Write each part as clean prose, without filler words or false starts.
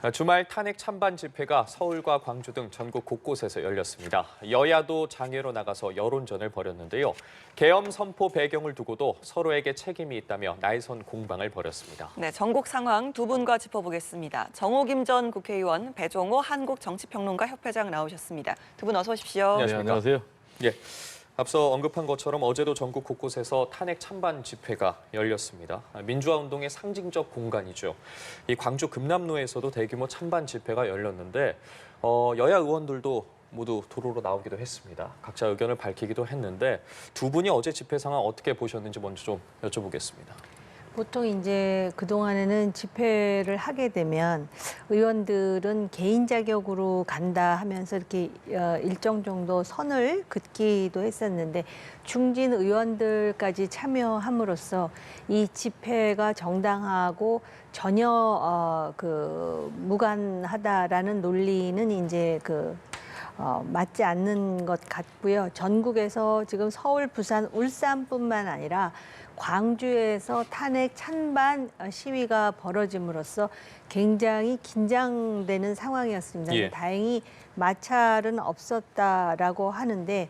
주말 탄핵 찬반 집회가 서울과 광주 등 전국 곳곳에서 열렸습니다. 여야도 장외로 나가서 여론전을 벌였는데요. 계엄 선포 배경을 두고도 서로에게 책임이 있다며 날선 공방을 벌였습니다. 네, 전국 상황 두 분과 짚어보겠습니다. 정호김 전 국회의원, 배종호 한국정치평론가 협회장 나오셨습니다. 두 분 어서 오십시오. 안녕하십니까? 안녕하세요. 예. 앞서 언급한 것처럼 어제도 전국 곳곳에서 탄핵 찬반 집회가 열렸습니다. 민주화 운동의 상징적 공간이죠. 이 광주 금남로에서도 대규모 찬반 집회가 열렸는데 여야 의원들도 모두 도로로 나오기도 했습니다. 각자 의견을 밝히기도 했는데 두 분이 어제 집회 상황 어떻게 보셨는지 먼저 좀 여쭤보겠습니다. 보통 이제 그동안에는 집회를 하게 되면 의원들은 개인 자격으로 간다 하면서 이렇게 일정 정도 선을 긋기도 했었는데 중진 의원들까지 참여함으로써 이 집회가 정당하고 전혀 무관하다라는 논리는 이제 맞지 않는 것 같고요. 전국에서 지금 서울, 부산, 울산뿐만 아니라 광주에서 탄핵 찬반 시위가 벌어짐으로써 굉장히 긴장되는 상황이었습니다. 예. 다행히 마찰은 없었다라고 하는데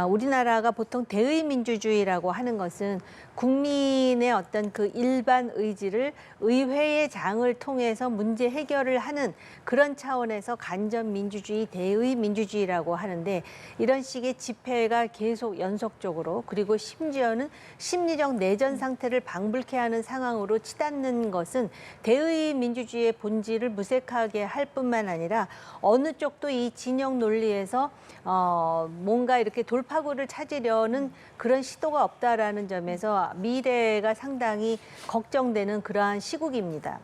우리나라가 보통 대의민주주의라고 하는 것은 국민의 어떤 그 일반 의지를 의회의 장을 통해서 문제 해결을 하는 그런 차원에서 간접민주주의, 대의민주주의라고 하는데 이런 식의 집회가 계속 연속적으로 그리고 심지어는 심리적 내전 상태를 방불케 하는 상황으로 치닫는 것은 대의민주주의의 본질을 무색하게 할 뿐만 아니라 어느 쪽도 이 진영 논리에서 뭔가 이렇게 돌파구를 찾으려는 그런 시도가 없다라는 점에서 미래가 상당히 걱정되는 그러한 시국입니다.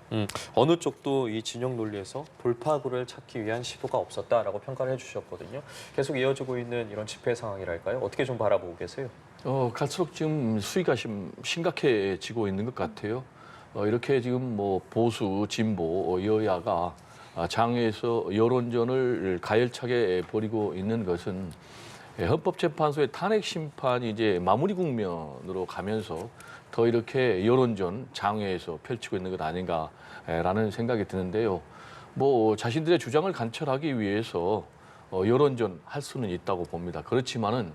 어느 쪽도 이 진영 논리에서 돌파구를 찾기 위한 시도가 없었다라고 평가를 해주셨거든요. 계속 이어지고 있는 이런 집회 상황이랄까요? 어떻게 좀 바라보고 계세요? 갈수록 지금 수위가 심각해지고 있는 것 같아요. 이렇게 지금 뭐 보수, 진보, 여야가 장외에서 여론전을 가열차게 벌이고 있는 것은 헌법재판소의 탄핵 심판이 이제 마무리 국면으로 가면서 더 이렇게 여론전 장외에서 펼치고 있는 것 아닌가라는 생각이 드는데요. 뭐 자신들의 주장을 관철하기 위해서 여론전 할 수는 있다고 봅니다. 그렇지만은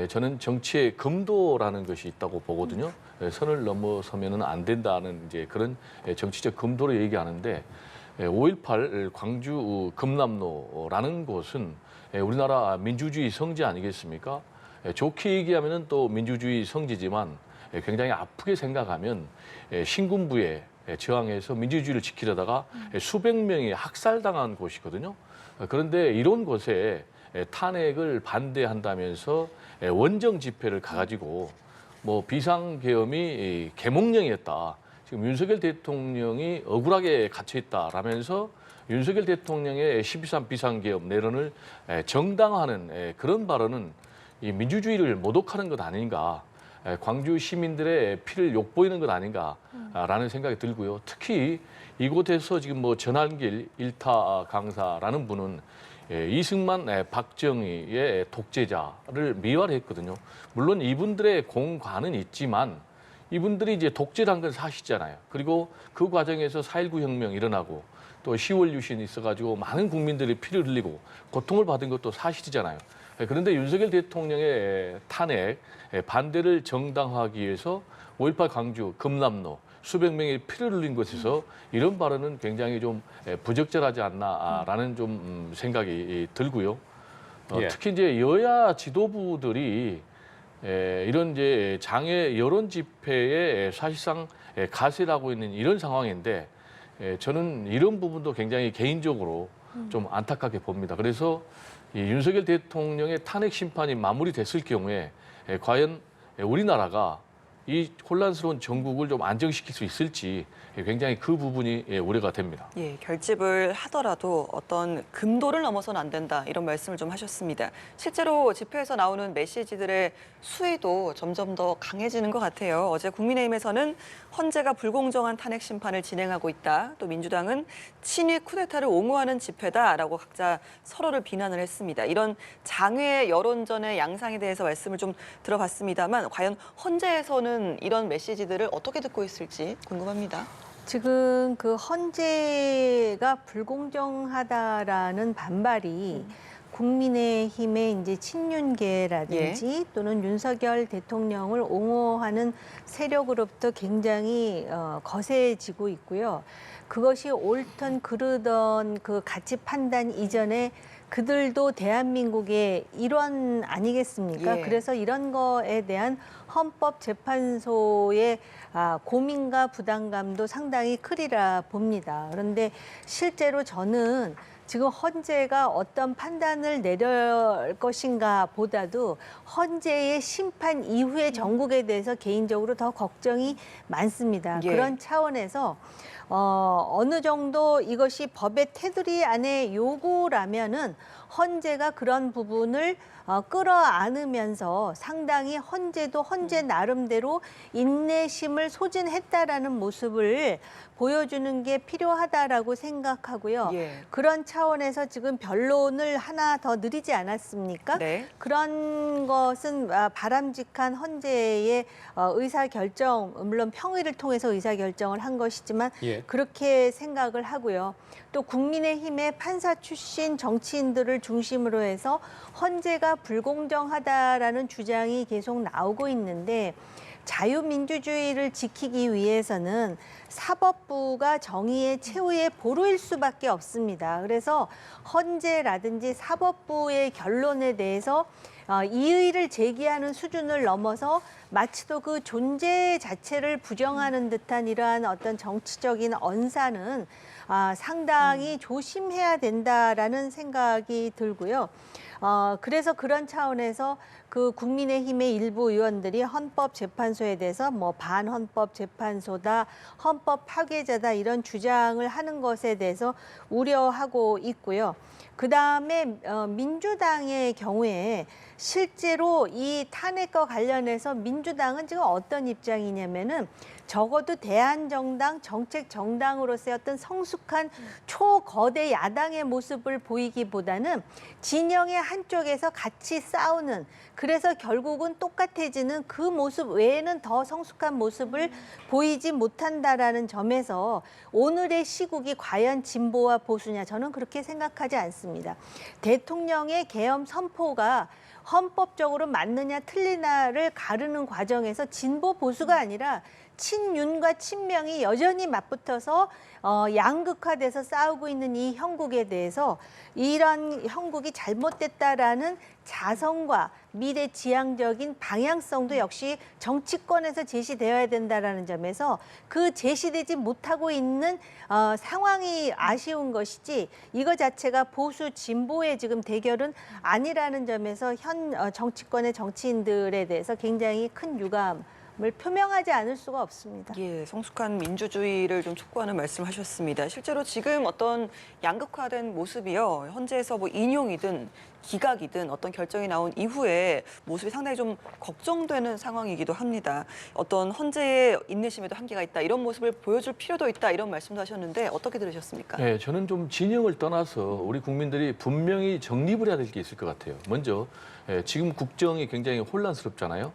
저는 정치의 금도라는 것이 있다고 보거든요. 선을 넘어서면은 안 된다는 이제 그런 정치적 금도를 얘기하는데 5.18 광주 금남로라는 곳은 우리나라 민주주의 성지 아니겠습니까? 좋게 얘기하면 또 민주주의 성지지만 굉장히 아프게 생각하면 신군부에 저항해서 민주주의를 지키려다가 수백 명이 학살당한 곳이거든요. 그런데 이런 곳에 탄핵을 반대한다면서 원정 집회를 가가지고 뭐 비상계엄이 계몽령이었다. 지금 윤석열 대통령이 억울하게 갇혀있다라면서 윤석열 대통령의 12.3 비상계엄 내란을 정당화하는 그런 발언은 이 민주주의를 모독하는 것 아닌가, 광주 시민들의 피를 욕보이는 것 아닌가라는 생각이 들고요. 특히 이곳에서 지금 뭐 전한길 일타 강사라는 분은 이승만, 박정희의 독재자를 미화를 했거든요. 물론 이분들의 공과는 있지만 이분들이 이제 독재를 한 건 사실이잖아요. 그리고 그 과정에서 4.19 혁명 일어나고 또 10월 유신이 있어가지고 많은 국민들이 피를 흘리고 고통을 받은 것도 사실이잖아요. 그런데 윤석열 대통령의 탄핵 반대를 정당화하기 위해서 5.18 광주 금남로 수백 명의 피를 흘린 곳에서 이런 발언은 굉장히 좀 부적절하지 않나라는 좀 생각이 들고요. 예. 특히 이제 여야 지도부들이 이런 이제 장외 여론 집회에 사실상 가세를 하고 있는 이런 상황인데 저는 이런 부분도 굉장히 개인적으로 좀 안타깝게 봅니다. 그래서 이 윤석열 대통령의 탄핵 심판이 마무리됐을 경우에 과연 우리나라가 이 혼란스러운 전국을 좀 안정시킬 수 있을지 굉장히 그 부분이 우려가 됩니다. 예, 결집을 하더라도 어떤 금도를 넘어서는 안 된다 이런 말씀을 좀 하셨습니다. 실제로 집회에서 나오는 메시지들의 수위도 점점 더 강해지는 것 같아요. 어제 국민의힘에서는 헌재가 불공정한 탄핵 심판을 진행하고 있다. 또 민주당은 친위 쿠데타를 옹호하는 집회다라고 각자 서로를 비난을 했습니다. 이런 장외 여론전의 양상에 대해서 말씀을 좀 들어봤습니다만 과연 헌재에서는 이런 메시지들을 어떻게 듣고 있을지 궁금합니다. 지금 그 헌재가 불공정하다라는 반발이 국민의힘의 이제 친윤계라든지 또는 윤석열 대통령을 옹호하는 세력으로부터 굉장히 거세지고 있고요. 그것이 옳든 그르던 그 가치 판단 이전에 그들도 대한민국의 일원 아니겠습니까? 예. 그래서 이런 거에 대한 헌법재판소의 고민과 부담감도 상당히 크리라 봅니다. 그런데 실제로 저는 지금 헌재가 어떤 판단을 내릴 것인가 보다도 헌재의 심판 이후의 전국에 대해서 개인적으로 더 걱정이 많습니다. 예. 그런 차원에서 어느 정도 이것이 법의 테두리 안에 요구라면은 헌재가 그런 부분을 끌어안으면서 상당히 헌재도 헌재 나름대로 인내심을 소진했다라는 모습을 보여주는 게 필요하다라고 생각하고요. 예. 그런 차원에서 지금 변론을 하나 더 늘리지 않았습니까? 네. 그런 것은 바람직한 헌재의 의사결정, 물론 평의를 통해서 의사결정을 한 것이지만 예. 그렇게 생각을 하고요. 또 국민의힘의 판사 출신 정치인들을 중심으로 해서 헌재가 불공정하다라는 주장이 계속 나오고 있는데 자유민주주의를 지키기 위해서는 사법부가 정의의 최후의 보루일 수밖에 없습니다. 그래서 헌재라든지 사법부의 결론에 대해서 이의를 제기하는 수준을 넘어서 마치도 그 존재 자체를 부정하는 듯한 이러한 어떤 정치적인 언사는 상당히 조심해야 된다라는 생각이 들고요. 그래서 그런 차원에서 그 국민의힘의 일부 의원들이 헌법재판소에 대해서 뭐 반헌법재판소다, 헌법 파괴자다 이런 주장을 하는 것에 대해서 우려하고 있고요. 그다음에 민주당의 경우에 실제로 이 탄핵과 관련해서 민주당은 지금 어떤 입장이냐면은 적어도 대한정당 정책 정당으로서의 어떤 성숙한 초거대 야당의 모습을 보이기보다는 진영의 한쪽에서 같이 싸우는, 그래서 결국은 똑같아지는 그 모습 외에는 더 성숙한 모습을 보이지 못한다라는 점에서 오늘의 시국이 과연 진보와 보수냐, 저는 그렇게 생각하지 않습니다. 대통령의 계엄 선포가 헌법적으로 맞느냐 틀리냐를 가르는 과정에서 진보 보수가 아니라 친윤과 친명이 여전히 맞붙어서 양극화돼서 싸우고 있는 이 형국에 대해서 이런 형국이 잘못됐다라는 자성과 미래지향적인 방향성도 역시 정치권에서 제시되어야 된다라는 점에서 그 제시되지 못하고 있는 상황이 아쉬운 것이지 이거 자체가 보수 진보의 지금 대결은 아니라는 점에서 현 정치권의 정치인들에 대해서 굉장히 큰 유감 을 표명하지 않을 수가 없습니다. 예, 성숙한 민주주의를 좀 촉구하는 말씀하셨습니다. 실제로 지금 어떤 양극화된 모습이요, 헌재에서 뭐 인용이든 기각이든 어떤 결정이 나온 이후에 모습이 상당히 좀 걱정되는 상황이기도 합니다. 어떤 헌재의 인내심에도 한계가 있다, 이런 모습을 보여줄 필요도 있다, 이런 말씀도 하셨는데 어떻게 들으셨습니까? 네, 저는 좀 진영을 떠나서 우리 국민들이 분명히 정립을 해야 될 게 있을 것 같아요. 먼저 지금 국정이 굉장히 혼란스럽잖아요.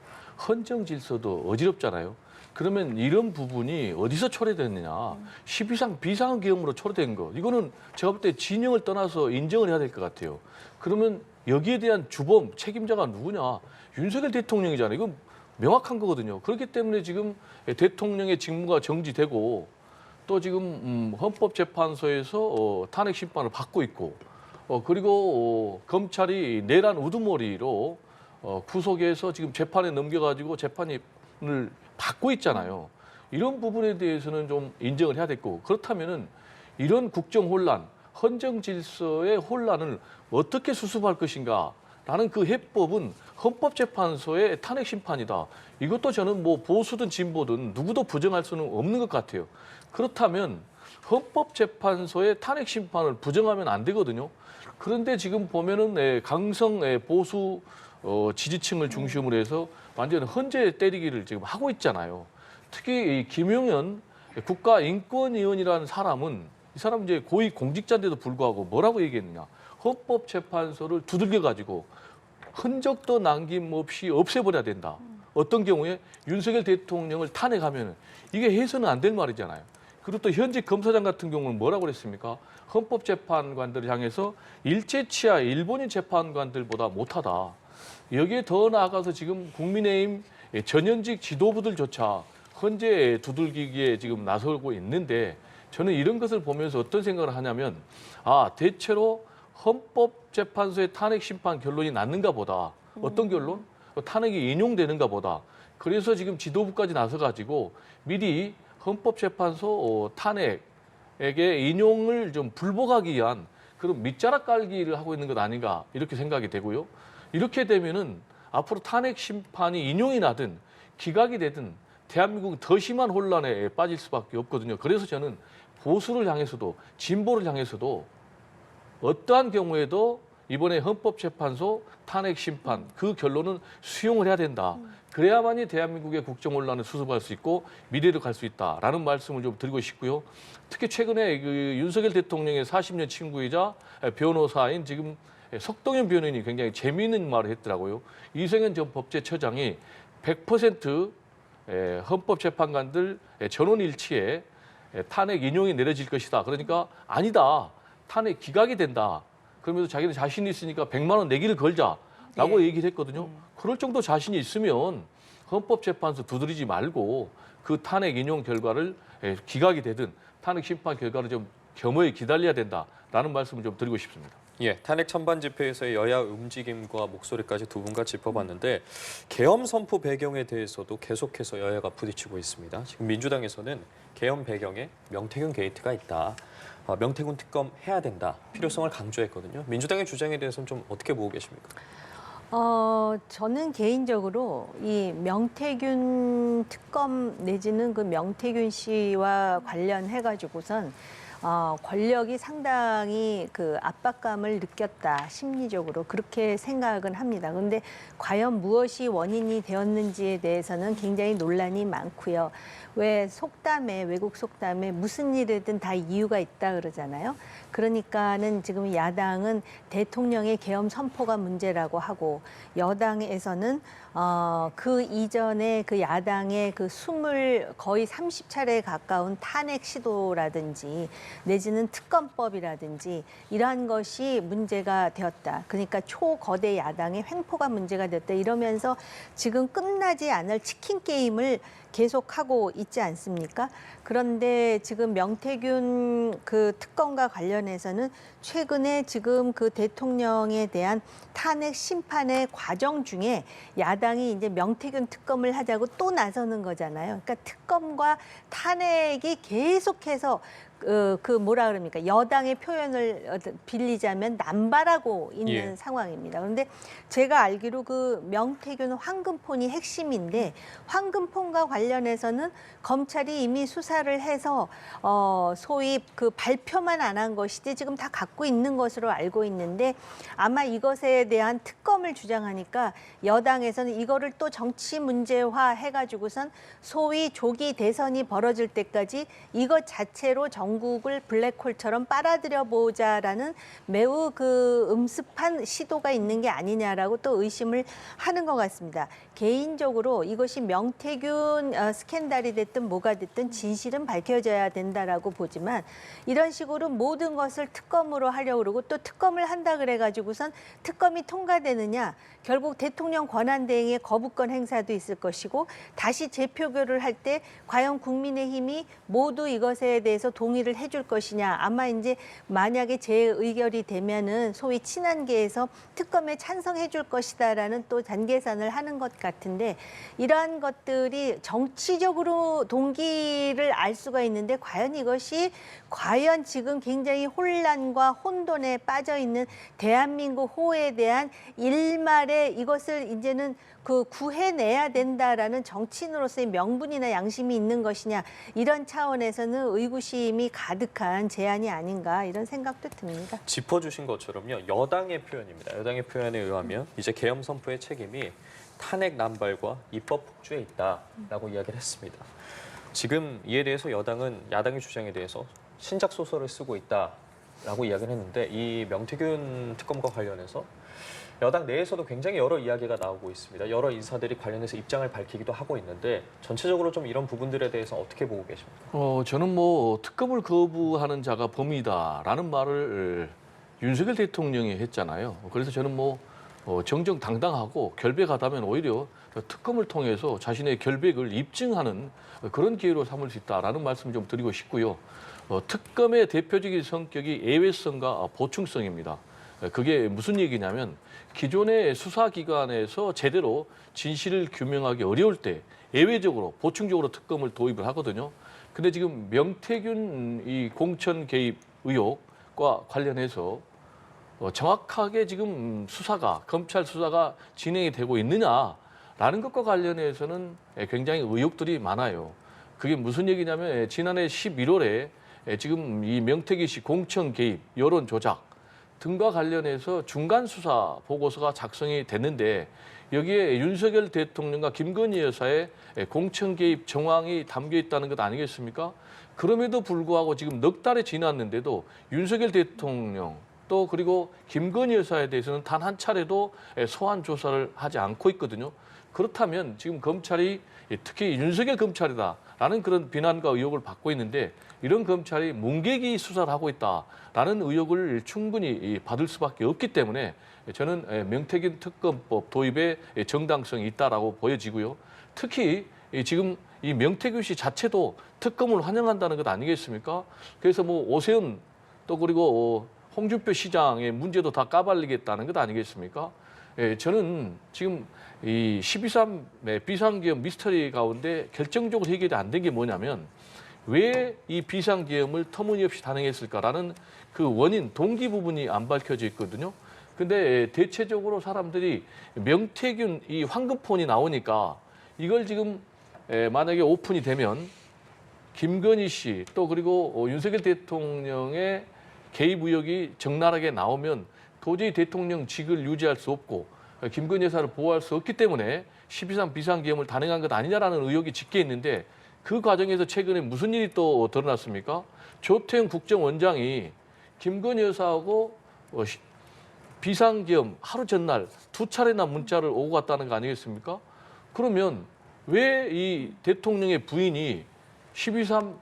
헌정 질서도 어지럽잖아요. 그러면 이런 부분이 어디서 초래됐느냐. 12상 비상계엄으로 초래된 거. 이거는 제가 볼 때 진영을 떠나서 인정을 해야 될 것 같아요. 그러면 여기에 대한 주범, 책임자가 누구냐. 윤석열 대통령이잖아요. 이건 명확한 거거든요. 그렇기 때문에 지금 대통령의 직무가 정지되고 또 지금 헌법재판소에서 탄핵 심판을 받고 있고 그리고 검찰이 내란 우두머리로 구속해서 지금 재판에 넘겨가지고 재판을 받고 있잖아요. 이런 부분에 대해서는 좀 인정을 해야 됐고, 그렇다면은 이런 국정 혼란, 헌정 질서의 혼란을 어떻게 수습할 것인가라는 그 해법은 헌법재판소의 탄핵 심판이다. 이것도 저는 뭐 보수든 진보든 누구도 부정할 수는 없는 것 같아요. 그렇다면 헌법재판소의 탄핵 심판을 부정하면 안 되거든요. 그런데 지금 보면은 강성 보수 지지층을 중심으로 해서 완전 헌재 때리기를 지금 하고 있잖아요. 특히 이 김용현 국가인권위원이라는 사람은 이 사람 이제 고위 공직자인데도 불구하고 뭐라고 얘기했느냐. 헌법재판소를 두들겨 가지고 흔적도 남김없이 없애버려야 된다. 어떤 경우에 윤석열 대통령을 탄핵하면 이게 해서는 안 될 말이잖아요. 그리고 또 현직 검사장 같은 경우는 뭐라고 그랬습니까? 헌법재판관들을 향해서 일제치하 일본인 재판관들보다 못하다. 여기에 더 나아가서 지금 국민의힘 전현직 지도부들조차 헌재 두들기기에 지금 나서고 있는데 저는 이런 것을 보면서 어떤 생각을 하냐면 대체로 헌법재판소의 탄핵 심판 결론이 났는가 보다. 어떤 결론? 탄핵이 인용되는가 보다. 그래서 지금 지도부까지 나서가지고 미리 헌법재판소 탄핵에게 인용을 좀 불복하기 위한 그런 밑자락 깔기를 하고 있는 것 아닌가 이렇게 생각이 되고요. 이렇게 되면은 앞으로 탄핵 심판이 인용이 나든 기각이 되든 대한민국은 더 심한 혼란에 빠질 수밖에 없거든요. 그래서 저는 보수를 향해서도 진보를 향해서도 어떠한 경우에도 이번에 헌법재판소 탄핵 심판 그 결론은 수용을 해야 된다. 그래야만이 대한민국의 국정 혼란을 수습할 수 있고 미래로 갈 수 있다라는 말씀을 좀 드리고 싶고요. 특히 최근에 그 윤석열 대통령의 40년 친구이자 변호사인 지금 석동현 변호인이 굉장히 재미있는 말을 했더라고요. 이성현 전 법제처장이 100% 헌법재판관들 전원 일치에 탄핵 인용이 내려질 것이다. 그러니까 아니다. 탄핵 기각이 된다. 그러면서 자기는 자신이 있으니까 100만 원 내기를 걸자라고 얘기를 했거든요. 그럴 정도 자신이 있으면 헌법재판소 두드리지 말고 그 탄핵 인용 결과를 기각이 되든 탄핵 심판 결과를 좀 겸허히 기다려야 된다라는 말씀을 좀 드리고 싶습니다. 예, 탄핵 찬반 집회에서의 여야 움직임과 목소리까지 두 분과 짚어봤는데 계엄 선포 배경에 대해서도 계속해서 여야가 부딪히고 있습니다. 지금 민주당에서는 계엄 배경에 명태균 게이트가 있다. 명태균 특검 해야 된다. 필요성을 강조했거든요. 민주당의 주장에 대해서는 좀 어떻게 보고 계십니까? 저는 개인적으로 이 명태균 특검 내지는 그 명태균 씨와 관련해가지고선 권력이 상당히 그 압박감을 느꼈다, 심리적으로 그렇게 생각은 합니다. 그런데 과연 무엇이 원인이 되었는지에 대해서는 굉장히 논란이 많고요. 왜 속담에, 외국 속담에 무슨 일이든 다 이유가 있다 그러잖아요. 그러니까는 지금 야당은 대통령의 계엄 선포가 문제라고 하고 여당에서는 그 이전에 그 야당의 그 거의 30차례에 가까운 탄핵 시도라든지 내지는 특검법이라든지 이러한 것이 문제가 되었다. 그러니까 초거대 야당의 횡포가 문제가 됐다. 이러면서 지금 끝나지 않을 치킨 게임을 계속하고 있지 않습니까? 그런데 지금 명태균 그 특검과 관련해서는 최근에 지금 그 대통령에 대한 탄핵 심판의 과정 중에 야당이 이제 명태균 특검을 하자고 또 나서는 거잖아요. 그러니까 특검과 탄핵이 계속해서 그 뭐라 그럽니까? 여당의 표현을 빌리자면 남발하고 있는 상황입니다. 그런데 제가 알기로 그 명태균 황금폰이 핵심인데 황금폰과 관련해서는 검찰이 이미 수사를 해서 소위 그 발표만 안 한 것이지 지금 다 갖고 있는 것으로 알고 있는데 아마 이것에 대한 특검을 주장하니까 여당에서는 이거를 또 정치 문제화 해가지고선 소위 조기 대선이 벌어질 때까지 이것 자체로 전국을 블랙홀처럼 빨아들여 보자라는 매우 그 음습한 시도가 있는 게 아니냐라고 또 의심을 하는 것 같습니다. 개인적으로 이것이 명태균 스캔들이 됐든 뭐가 됐든 진실은 밝혀져야 된다라고 보지만 이런 식으로 모든 것을 특검으로 하려고 그러고 또 특검을 한다 그래가지고선 특검이 통과되느냐 결국 대통령 권한대행의 거부권 행사도 있을 것이고 다시 재표결을 할 때 과연 국민의힘이 모두 이것에 대해서 동의를 해줄 것이냐 아마 이제 만약에 재의결이 되면은 소위 친한계에서 특검에 찬성해 줄 것이다라는 또 잔계산을 하는 것 같은데 이러한 것들이 정치적으로 동기를 알 수가 있는데 과연 이것이 과연 지금 굉장히 혼란과 혼돈에 빠져 있는 대한민국 호에 대한 일말에 이것을 이제는 그 구해내야 된다라는 정치인으로서의 명분이나 양심이 있는 것이냐 이런 차원에서는 의구심이 가득한 제안이 아닌가 이런 생각도 듭니다. 짚어주신 것처럼요. 여당의 표현입니다. 여당의 표현에 의하면 이제 계엄 선포의 책임이 탄핵 남발과 입법 폭주에 있다라고 이야기를 했습니다. 지금 이에 대해서 여당은 야당의 주장에 대해서 신작 소설을 쓰고 있다. 라고 이야기를 했는데 이 명태균 특검과 관련해서 여당 내에서도 굉장히 여러 이야기가 나오고 있습니다. 여러 인사들이 관련해서 입장을 밝히기도 하고 있는데 전체적으로 좀 이런 부분들에 대해서 어떻게 보고 계십니까? 저는 뭐 특검을 거부하는 자가 범이다라는 말을 윤석열 대통령이 했잖아요. 그래서 저는 뭐 정정당당하고 결백하다면 오히려 특검을 통해서 자신의 결백을 입증하는 그런 기회로 삼을 수 있다라는 말씀을 좀 드리고 싶고요. 특검의 대표적인 성격이 예외성과 보충성입니다. 그게 무슨 얘기냐면 기존의 수사기관에서 제대로 진실을 규명하기 어려울 때 예외적으로 보충적으로 특검을 도입을 하거든요. 근데 지금 명태균 이 공천 개입 의혹과 관련해서 정확하게 지금 검찰 수사가 진행이 되고 있느냐라는 것과 관련해서는 굉장히 의혹들이 많아요. 그게 무슨 얘기냐면 지난해 11월에 지금 이 명태균 씨 공천 개입, 여론 조작 등과 관련해서 중간 수사 보고서가 작성이 됐는데 여기에 윤석열 대통령과 김건희 여사의 공천 개입 정황이 담겨 있다는 것 아니겠습니까? 그럼에도 불구하고 지금 넉 달이 지났는데도 윤석열 대통령 또 그리고 김건희 여사에 대해서는 단 한 차례도 소환 조사를 하지 않고 있거든요. 그렇다면 지금 검찰이 특히 윤석열 검찰이다라는 그런 비난과 의혹을 받고 있는데 이런 검찰이 문개기 수사를 하고 있다라는 의혹을 충분히 받을 수밖에 없기 때문에 저는 명태균 특검법 도입에 정당성이 있다라고 보여지고요. 특히 지금 이 명태균 씨 자체도 특검을 환영한다는 것 아니겠습니까? 그래서 뭐 오세훈 또 그리고 홍준표 시장의 문제도 다 까발리겠다는 것 아니겠습니까? 저는 지금 이 12.3 비상계엄 미스터리 가운데 결정적으로 해결이 안 된 게 뭐냐면 왜 이 비상계엄을 터무니없이 단행했을까라는 그 원인, 동기 부분이 안 밝혀져 있거든요. 근데 대체적으로 사람들이 명태균 이 황금폰이 나오니까 이걸 지금 만약에 오픈이 되면 김건희 씨 또 그리고 윤석열 대통령의 개입 의혹이 적나라하게 나오면 도저히 대통령직을 유지할 수 없고 김건희 여사를 보호할 수 없기 때문에 12.3 비상계엄을 단행한 것 아니냐라는 의혹이 짙게 있는데 그 과정에서 최근에 무슨 일이 또 드러났습니까? 조태영 국정원장이 김건희 여사하고 비상계엄 하루 전날 2차례나 문자를 오고 갔다는 거 아니겠습니까? 그러면 왜 이 대통령의 부인이 12.3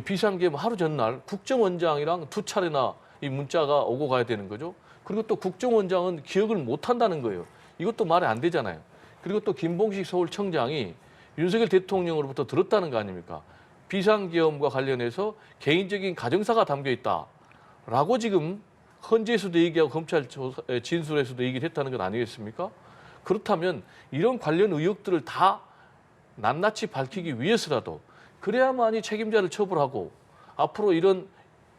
비상계엄 하루 전날 국정원장이랑 2차례나 이 문자가 오고 가야 되는 거죠? 그리고 또 국정원장은 기억을 못 한다는 거예요. 이것도 말이 안 되잖아요. 그리고 또 김봉식 서울청장이 윤석열 대통령으로부터 들었다는 거 아닙니까? 비상계엄과 관련해서 개인적인 가정사가 담겨 있다라고 지금 헌재에서도 얘기하고 검찰 진술에서도 얘기를 했다는 건 아니겠습니까? 그렇다면 이런 관련 의혹들을 다 낱낱이 밝히기 위해서라도 그래야만이 책임자를 처벌하고 앞으로 이런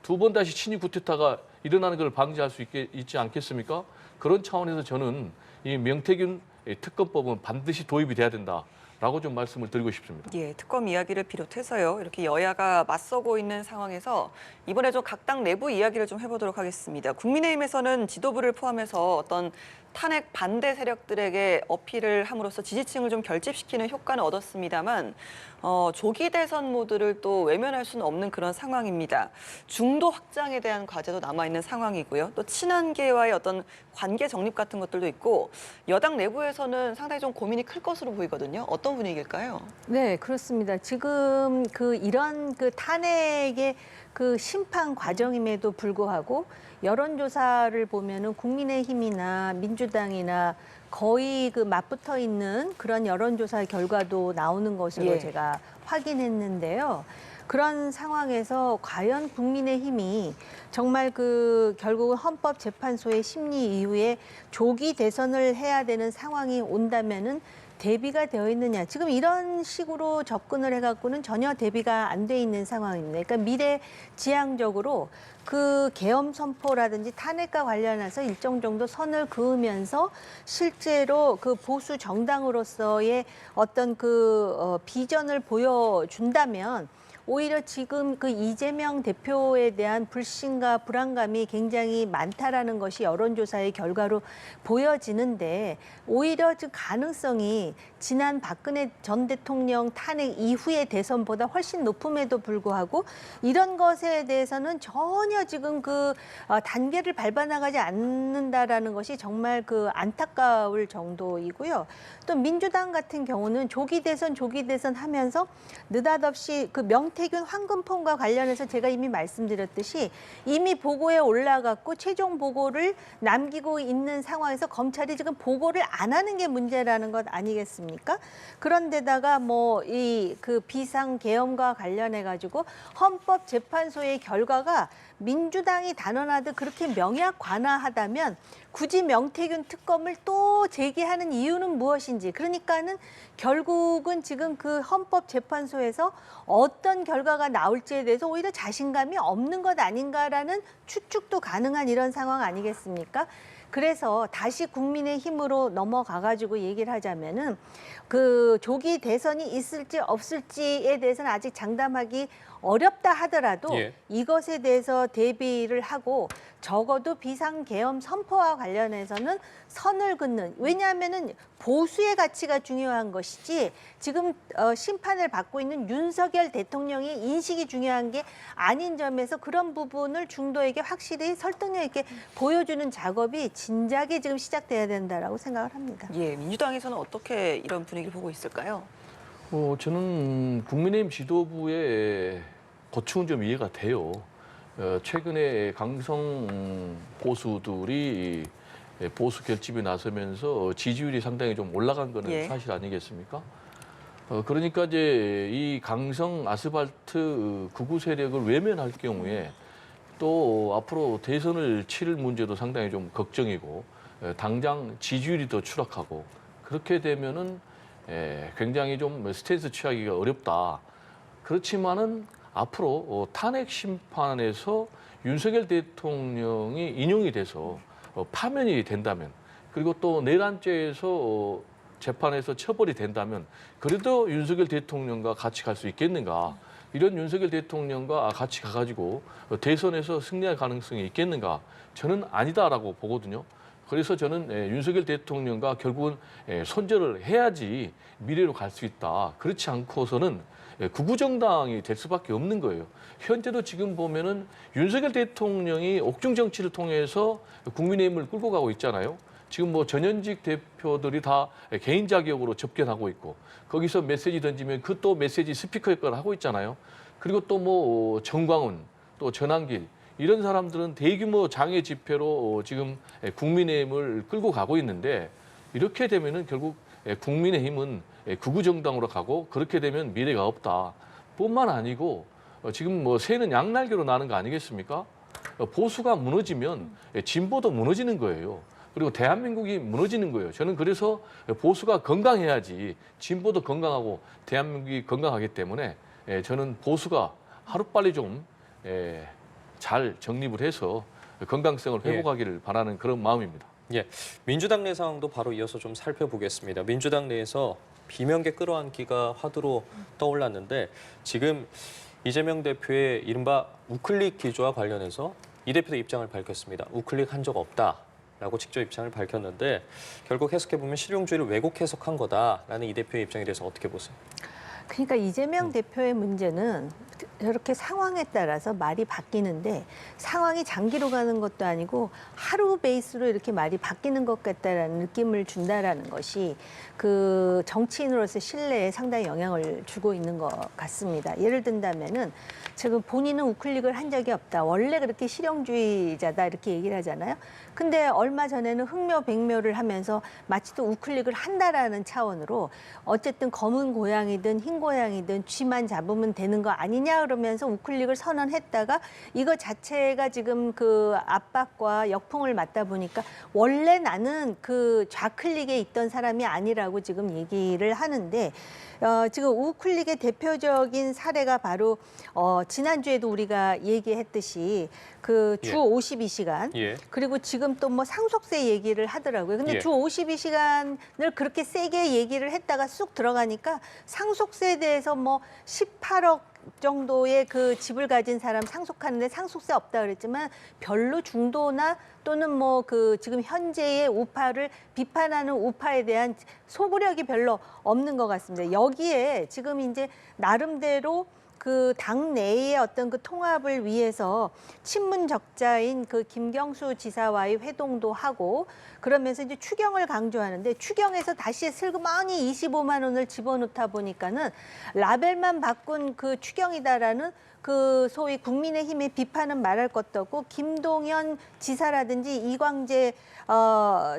두 번 다시 친위 구태타가 일어나는 걸 방지할 수 있지 않겠습니까? 그런 차원에서 저는 이 명태균 특검법은 반드시 도입이 돼야 된다라고 좀 말씀을 드리고 싶습니다. 예, 특검 이야기를 비롯해서요. 이렇게 여야가 맞서고 있는 상황에서 이번에 좀 각 당 내부 이야기를 좀 해보도록 하겠습니다. 국민의힘에서는 지도부를 포함해서 어떤 탄핵 반대 세력들에게 어필을 함으로써 지지층을 좀 결집시키는 효과는 얻었습니다만 조기 대선 모드를 또 외면할 수는 없는 그런 상황입니다. 중도 확장에 대한 과제도 남아있는 상황이고요. 또 친한계와의 어떤 관계 정립 같은 것들도 있고 여당 내부에서는 상당히 좀 고민이 클 것으로 보이거든요. 어떤 분위기일까요? 네, 그렇습니다. 지금 이런 탄핵의 심판 과정임에도 불구하고 여론조사를 보면은 국민의힘이나 민주당이나 거의 맞붙어 있는 그런 여론조사 결과도 나오는 것으로 예. 제가 확인했는데요. 그런 상황에서 과연 국민의힘이 정말 결국은 헌법재판소의 심리 이후에 조기 대선을 해야 되는 상황이 온다면은 대비가 되어 있느냐. 지금 이런 식으로 접근을 해갖고는 전혀 대비가 안 돼 있는 상황입니다. 그러니까 미래지향적으로 계엄 선포라든지 탄핵과 관련해서 일정 정도 선을 그으면서 실제로 보수 정당으로서의 어떤 비전을 보여준다면 오히려 지금 그 이재명 대표에 대한 불신과 불안감이 굉장히 많다라는 것이 여론조사의 결과로 보여지는데 오히려 지금 가능성이 지난 박근혜 전 대통령 탄핵 이후의 대선보다 훨씬 높음에도 불구하고 이런 것에 대해서는 전혀 지금 그 단계를 밟아나가지 않는다라는 것이 정말 그 안타까울 정도이고요. 또 민주당 같은 경우는 조기 대선 하면서 느닷없이 그 명태균 황금폰과 관련해서 제가 이미 말씀드렸듯이 이미 보고에 올라갔고 최종 보고를 남기고 있는 상황에서 검찰이 지금 보고를 안 하는 게 문제라는 것 아니겠습니까? 그런데다가 뭐 이 그 비상 계엄과 관련해 가지고 헌법재판소의 결과가 민주당이 단언하듯 그렇게 명약관화하다면 굳이 명태균 특검을 또 제기하는 이유는 무엇인지, 그러니까는 결국은 지금 그 헌법재판소에서 어떤 결과가 나올지에 대해서 오히려 자신감이 없는 것 아닌가라는 추측도 가능한 이런 상황 아니겠습니까? 그래서 다시 국민의힘으로 넘어가가지고 얘기를 하자면은 그 조기 대선이 있을지 없을지에 대해서는 아직 장담하기 어렵다 하더라도 예. 이것에 대해서 대비를 하고 적어도 비상계엄 선포와 관련해서는 선을 긋는, 왜냐하면은 보수의 가치가 중요한 것이지 지금 심판을 받고 있는 윤석열 대통령의 인식이 중요한 게 아닌 점에서 그런 부분을 중도에게 확실히 설득력 있게 보여주는 작업이 진작에 지금 시작돼야 된다라고 생각을 합니다. 예, 민주당에서는 어떻게 이런 분위기를 보고 있을까요? 저는 국민의힘 지도부의 고충은 좀 이해가 돼요. 최근에 강성 보수들이 보수 결집에 나서면서 지지율이 상당히 좀 올라간 거는 예. 사실 아니겠습니까? 그러니까 이제 이 강성 아스팔트 극우 세력을 외면할 경우에 또 앞으로 대선을 치를 문제도 상당히 좀 걱정이고 당장 지지율이 더 추락하고 그렇게 되면은 굉장히 좀 스탠스 취하기가 어렵다. 그렇지만은 앞으로 탄핵 심판에서 윤석열 대통령이 인용이 돼서 파면이 된다면, 그리고 또 내란죄에서 재판에서 처벌이 된다면 그래도 윤석열 대통령과 같이 갈 수 있겠는가? 이런 윤석열 대통령과 같이 가가지고 대선에서 승리할 가능성이 있겠는가? 저는 아니다라고 보거든요. 그래서 저는 윤석열 대통령과 결국은 손절을 해야지 미래로 갈 수 있다. 그렇지 않고서는 극우정당이 될 수밖에 없는 거예요. 현재도 지금 보면은 윤석열 대통령이 옥중 정치를 통해서 국민의힘을 끌고 가고 있잖아요. 지금 뭐 전현직 대표들이 다 개인 자격으로 접견하고 있고 거기서 메시지 던지면 그 또 메시지 스피커 역할을 하고 있잖아요. 그리고 또 뭐 정광훈, 또 전한길 이런 사람들은 대규모 장외 집회로 지금 국민의힘을 끌고 가고 있는데 이렇게 되면은 결국 국민의힘은 극우 정당으로 가고 그렇게 되면 미래가 없다. 뿐만 아니고 지금 뭐 새는 양날개로 나는 거 아니겠습니까? 보수가 무너지면 진보도 무너지는 거예요. 그리고 대한민국이 무너지는 거예요. 저는 그래서 보수가 건강해야지 진보도 건강하고 대한민국이 건강하기 때문에 저는 보수가 하루빨리 좀 잘 정립을 해서 건강성을 회복하기를 바라는 그런 마음입니다. 예, 민주당 내 상황도 바로 이어서 좀 살펴보겠습니다. 민주당 내에서 비명계 끌어안기가 화두로 떠올랐는데 지금 이재명 대표의 이른바 우클릭 기조와 관련해서 이 대표도 입장을 밝혔습니다. 우클릭 한 적 없다라고 직접 입장을 밝혔는데 결국 해석해보면 실용주의를 왜곡 해석한 거다라는 이 대표의 입장에 대해서 어떻게 보세요? 그러니까 이재명 대표의 문제는 저렇게 상황에 따라서 말이 바뀌는데 상황이 장기로 가는 것도 아니고 하루 베이스로 이렇게 말이 바뀌는 것 같다라는 느낌을 준다라는 것이 그 정치인으로서 신뢰에 상당히 영향을 주고 있는 것 같습니다. 예를 든다면은 지금 본인은 우클릭을 한 적이 없다. 원래 그렇게 실용주의자다 이렇게 얘기를 하잖아요. 근데 얼마 전에는 흥묘백묘를 하면서 마치 또 우클릭을 한다라는 차원으로 어쨌든 검은 고양이든 흰 고양이든 쥐만 잡으면 되는 거 아니냐 그러면서 우클릭을 선언했다가 이거 자체가 지금 그 압박과 역풍을 맞다 보니까 원래 나는 그 좌클릭에 있던 사람이 아니라고 지금 얘기를 하는데 지금 우클릭의 대표적인 사례가 바로 지난주에도 우리가 얘기했듯이 그 주 예. 52시간 예. 그리고 지금 또 뭐 상속세 얘기를 하더라고요. 근데 예. 주 52시간을 그렇게 세게 얘기를 했다가 쑥 들어가니까 상속세에 대해서 뭐 18억 정도의 그 집을 가진 사람 상속하는데 상속세 없다 그랬지만 별로 중도나 또는 뭐 그 지금 현재의 우파를 비판하는 우파에 대한 소구력이 별로 없는 것 같습니다. 여기에 지금 이제 나름대로 그 당내의 어떤 그 통합을 위해서 친문 적자인 그 김경수 지사와의 회동도 하고 그러면서 이제 추경을 강조하는데 추경에서 다시 슬그머니 25만 원을 집어넣다 보니까는 라벨만 바꾼 그 추경이다라는 그 소위 국민의힘의 비판은 말할 것도 없고 김동연 지사라든지 이광재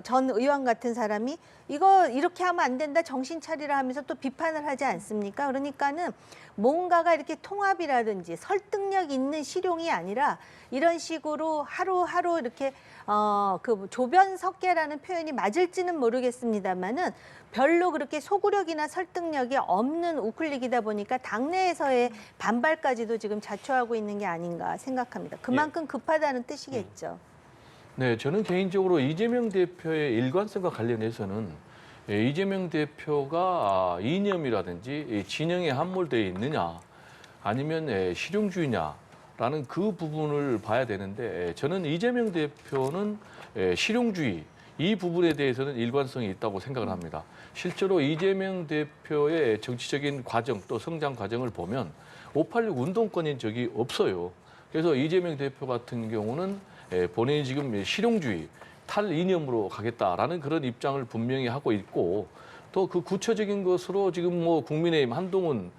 전 의원 같은 사람이 이거 이렇게 하면 안 된다 정신 차리라 하면서 또 비판을 하지 않습니까? 그러니까는 뭔가가 이렇게 통합이라든지 설득력 있는 실용이 아니라 이런 식으로 하루하루 이렇게 그 조변석계라는 표현이 맞을지는 모르겠습니다만은 별로 그렇게 소구력이나 설득력이 없는 우클릭이다 보니까 당내에서의 반발까지도 지금 자초하고 있는 게 아닌가 생각합니다. 그만큼 급하다는 뜻이겠죠. 네, 저는 개인적으로 이재명 대표의 일관성과 관련해서는 이재명 대표가 이념이라든지 진영에 함몰되어 있느냐 아니면 실용주의냐라는 그 부분을 봐야 되는데 저는 이재명 대표는 실용주의 이 부분에 대해서는 일관성이 있다고 생각을 합니다. 실제로 이재명 대표의 정치적인 과정 또 성장 과정을 보면 586 운동권인 적이 없어요. 그래서 이재명 대표 같은 경우는 본인이 지금 실용주의, 탈이념으로 가겠다라는 그런 입장을 분명히 하고 있고 또 그 구체적인 것으로 지금 뭐 국민의힘 한동훈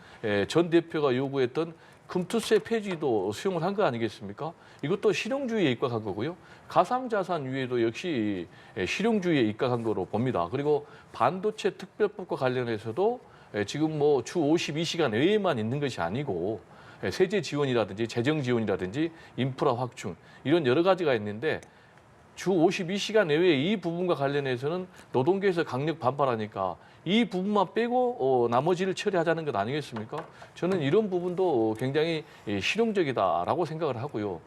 전 대표가 요구했던 금투세 폐지도 수용을 한 거 아니겠습니까? 이것도 실용주의에 입각한 거고요. 가상자산 유예도 역시 실용주의에 입각한 거로 봅니다. 그리고 반도체 특별법과 관련해서도 지금 뭐 주 52시간 외에만 있는 것이 아니고 세제 지원이라든지 재정 지원이라든지 인프라 확충 이런 여러 가지가 있는데 주 52시간 내외에 이 부분과 관련해서는 노동계에서 강력 반발하니까 이 부분만 빼고 나머지를 처리하자는 것 아니겠습니까? 저는 이런 부분도 굉장히 실용적이다라고 생각을 하고요.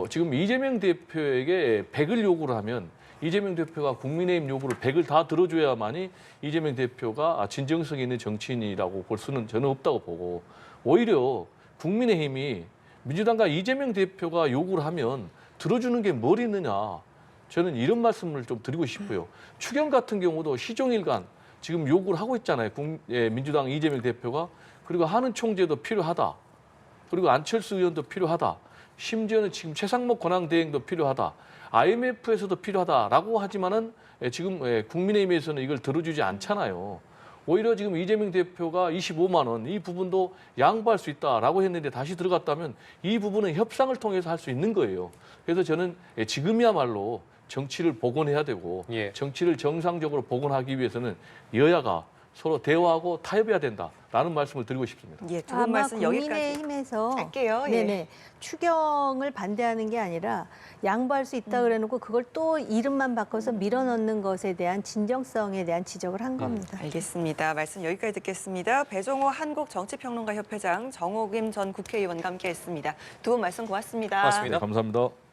지금 이재명 대표에게 100을 요구를 하면 이재명 대표가 국민의힘 요구를 100을 다 들어줘야만이 이재명 대표가 진정성 있는 정치인이라고 볼 수는 저는 없다고 보고 오히려 국민의힘이 민주당과 이재명 대표가 요구를 하면 들어주는 게 뭘 있느냐. 저는 이런 말씀을 좀 드리고 싶고요. 추경 같은 경우도 시종일관 지금 요구를 하고 있잖아요. 민주당 이재명 대표가. 그리고 하는 총재도 필요하다. 그리고 안철수 의원도 필요하다. 심지어는 지금 최상목 권한대행도 필요하다. IMF에서도 필요하다라고 하지만은 지금 국민의힘에서는 이걸 들어주지 않잖아요. 오히려 지금 이재명 대표가 25만 원 이 부분도 양보할 수 있다라고 했는데 다시 들어갔다면 이 부분은 협상을 통해서 할 수 있는 거예요. 그래서 저는 지금이야말로 정치를 복원해야 되고 정치를 정상적으로 복원하기 위해서는 여야가 서로 대화하고 타협해야 된다라는 말씀을 드리고 싶습니다. 예, 두 분 말씀 여기까지 국민의힘에서 할게요. 예. 네네 추경을 반대하는 게 아니라 양보할 수 있다 그래놓고 그걸 또 이름만 바꿔서 밀어넣는 것에 대한 진정성에 대한 지적을 한 겁니다. 알겠습니다. 말씀 여기까지 듣겠습니다. 배종호 한국정치평론가협회장, 정호김 전 국회의원과 함께했습니다. 두 분 말씀 고맙습니다. 고맙습니다. 네, 감사합니다.